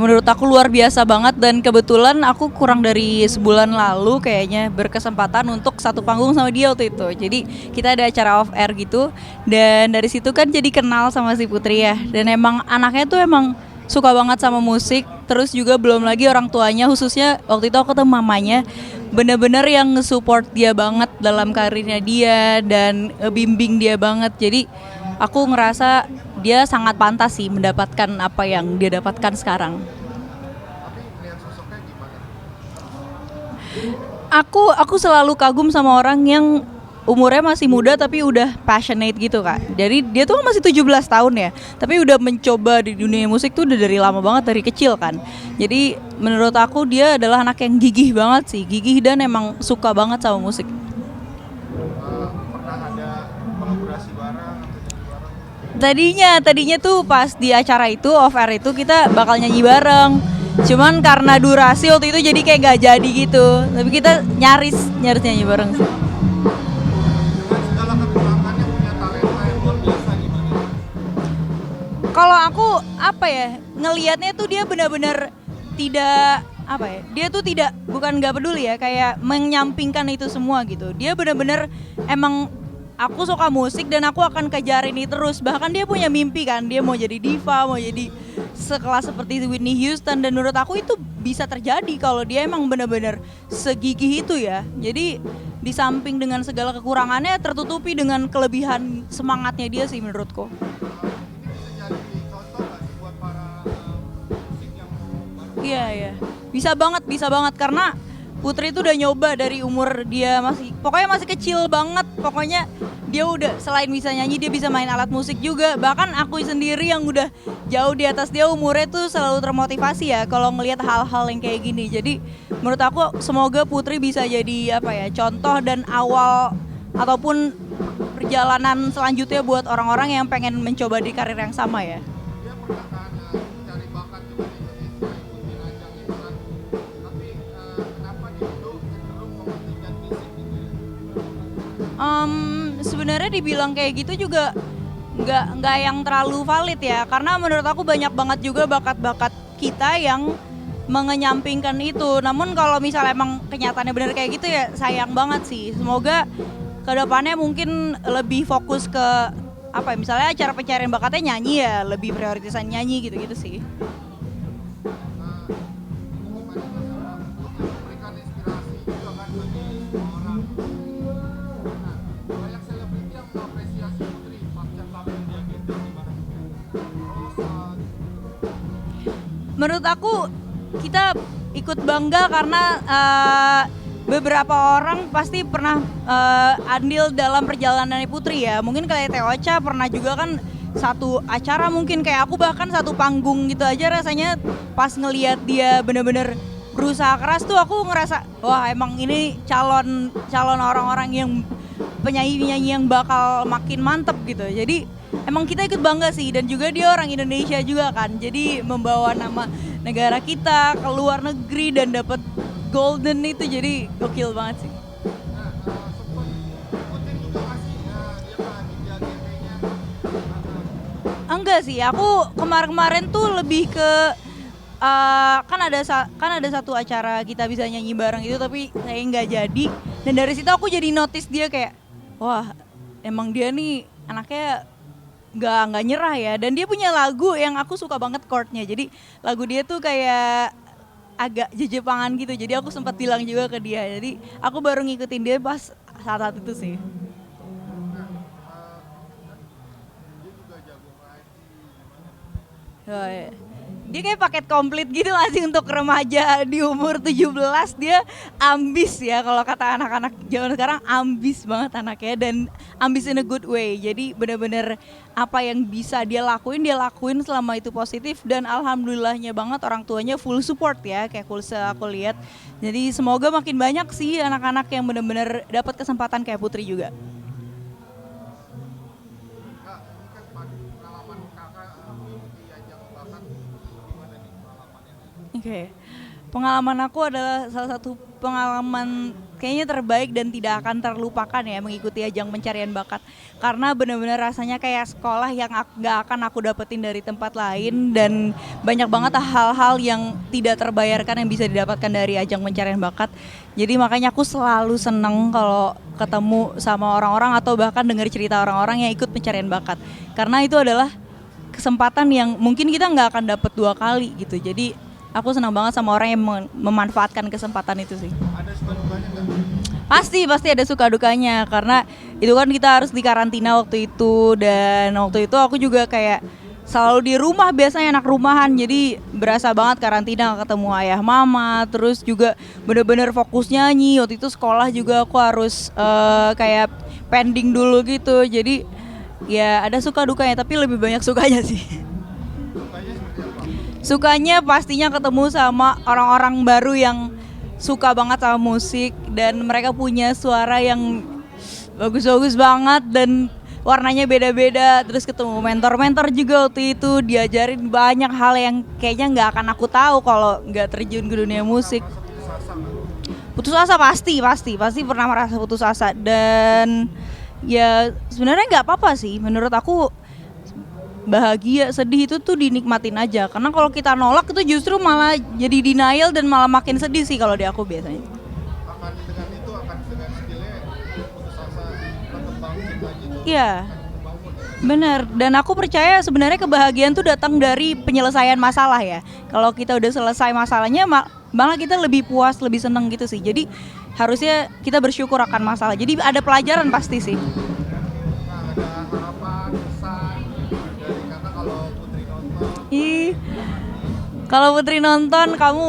menurut aku luar biasa banget, dan kebetulan aku kurang dari sebulan lalu kayaknya berkesempatan untuk satu panggung sama dia waktu itu. Jadi kita ada acara off air gitu, dan dari situ kan jadi kenal sama si Putri ya. Dan emang anaknya tuh emang suka banget sama musik. Terus juga belum lagi orang tuanya, khususnya waktu itu aku ketemu mamanya, bener-bener yang nge-support dia banget dalam karirnya dia dan bimbing dia banget. Jadi aku ngerasa dia sangat pantas sih mendapatkan apa yang dia dapatkan sekarang. Aku selalu kagum sama orang yang umurnya masih muda tapi udah passionate gitu Kak. Jadi dia tuh masih 17 tahun ya, tapi udah mencoba di dunia musik tuh udah dari lama banget, dari kecil kan. Jadi menurut aku dia adalah anak yang gigih banget sih, gigih dan emang suka banget sama musik. Tadinya tuh pas di acara itu off air itu kita bakal nyanyi bareng. Cuman karena durasi waktu itu jadi kayak gak jadi gitu. Tapi kita nyaris nyaris nyanyi bareng sih. Kalau aku apa ya, ngelihatnya tuh dia benar-benar tidak apa ya, dia tuh tidak, bukan nggak peduli ya, kayak menyampingkan itu semua gitu. Dia benar-benar emang, aku suka musik dan aku akan kejar ini terus. Bahkan dia punya mimpi kan, dia mau jadi diva, mau jadi sekelas seperti Whitney Houston, dan menurut aku itu bisa terjadi kalau dia emang benar-benar segigih itu ya. Jadi di samping dengan segala kekurangannya tertutupi dengan kelebihan semangatnya dia sih menurutku. Iya iya, bisa banget karena Putri itu udah nyoba dari umur dia masih, pokoknya masih kecil banget, pokoknya dia udah selain bisa nyanyi dia bisa main alat musik juga. Bahkan aku sendiri yang udah jauh di atas dia umurnya tuh selalu termotivasi ya kalau ngelihat hal-hal yang kayak gini. Jadi menurut aku semoga Putri bisa jadi apa ya, contoh dan awal ataupun perjalanan selanjutnya buat orang-orang yang pengen mencoba di karir yang sama ya. Sebenarnya dibilang kayak gitu juga nggak yang terlalu valid ya, karena menurut aku banyak banget juga bakat-bakat kita yang mengenyampingkan itu. Namun kalau misalnya emang kenyataannya bener kayak gitu ya sayang banget sih. Semoga kedepannya mungkin lebih fokus ke apa ya, misalnya acara pencarian bakatnya nyanyi ya lebih prioritasan nyanyi gitu-gitu sih. Menurut aku kita ikut bangga karena beberapa orang pasti pernah andil dalam perjalanan Putri ya. Mungkin kayak Teh Ocha pernah juga kan satu acara, mungkin kayak aku bahkan satu panggung gitu aja rasanya pas ngelihat dia bener-bener berusaha keras tuh aku ngerasa wah emang ini calon calon orang-orang yang penyanyi-penyanyi yang bakal makin mantep gitu. Jadi emang kita ikut bangga sih, dan juga dia orang Indonesia juga kan. Jadi membawa nama negara kita ke luar negeri dan dapat golden itu jadi gokil banget sih. Enggak sih, aku kemarin-kemarin tuh lebih ke kan ada satu acara kita bisa nyanyi bareng itu tapi saya nggak jadi, dan dari situ aku jadi notice dia kayak wah emang dia nih anaknya nggak nyerah ya, dan dia punya lagu yang aku suka banget chordnya. Jadi lagu dia tuh kayak agak jejepangan gitu, jadi aku sempat bilang juga ke dia, jadi aku baru ngikutin dia pas saat itu sih. Oh, iya. Dia kayak paket komplit gitu gak sih untuk remaja di umur 17, dia ambis ya kalau kata anak-anak zaman sekarang, ambis banget anaknya, dan ambis in a good way. Jadi bener-bener apa yang bisa dia lakuin selama itu positif, dan alhamdulillahnya banget orang tuanya full support ya, kayak full aku lihat. Jadi semoga makin banyak sih anak-anak yang bener-bener dapat kesempatan kayak Putri juga. Oke. Pengalaman aku adalah salah satu pengalaman kayaknya terbaik dan tidak akan terlupakan ya mengikuti ajang pencarian bakat. Karena benar-benar rasanya kayak sekolah yang gak akan aku dapetin dari tempat lain, dan banyak banget hal-hal yang tidak terbayarkan yang bisa didapatkan dari ajang pencarian bakat. Jadi makanya aku selalu seneng kalau ketemu sama orang-orang atau bahkan dengar cerita orang-orang yang ikut pencarian bakat. Karena itu adalah kesempatan yang mungkin kita nggak akan dapet 2 kali gitu. Jadi aku senang banget sama orang yang memanfaatkan kesempatan itu sih. Ada suka dukanya nggak? Pasti ada suka dukanya, karena itu kan kita harus di karantina waktu itu, dan waktu itu aku juga kayak selalu di rumah, biasanya anak rumahan, jadi berasa banget karantina, ketemu ayah mama, terus juga bener-bener fokus nyanyi. Waktu itu sekolah juga aku harus kayak pending dulu gitu, jadi ya ada suka dukanya, tapi lebih banyak sukanya sih. Sukanya seperti apa? Sukanya pastinya ketemu sama orang-orang baru yang suka banget sama musik, dan mereka punya suara yang bagus-bagus banget dan warnanya beda-beda. Terus ketemu mentor-mentor juga waktu itu, diajarin banyak hal yang kayaknya nggak akan aku tahu kalau nggak terjun ke dunia musik. Putus asa pasti pernah merasa putus asa, dan ya sebenarnya nggak apa-apa sih menurut aku. Bahagia, sedih itu tuh dinikmatin aja, karena kalau kita nolak itu justru malah jadi denial dan malah makin sedih sih kalau di aku biasanya. Akan dengan skillnya putus asa tetap bangkit lagi tuh. Iya, bener. Dan aku percaya sebenarnya kebahagiaan tuh datang dari penyelesaian masalah ya. Kalau kita udah selesai masalahnya, malah kita lebih puas, lebih seneng gitu sih. Jadi harusnya kita bersyukur akan masalah. Jadi ada pelajaran pasti sih. Nah, ada harapan, pesan dari Kakak kalau Putri nonton? Kalau Putri nonton, kamu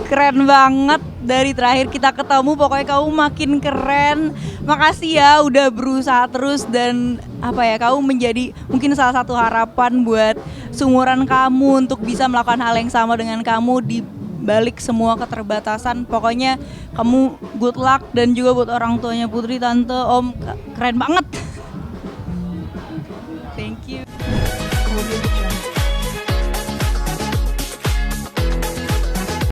keren banget. Dari terakhir kita ketemu, pokoknya kamu makin keren. Makasih ya udah berusaha terus, dan kamu menjadi mungkin salah satu harapan buat seumuran kamu untuk bisa melakukan hal yang sama dengan kamu di balik semua keterbatasan. Pokoknya kamu good luck, dan juga buat orang tuanya Putri, tante, om, keren banget. Thank you.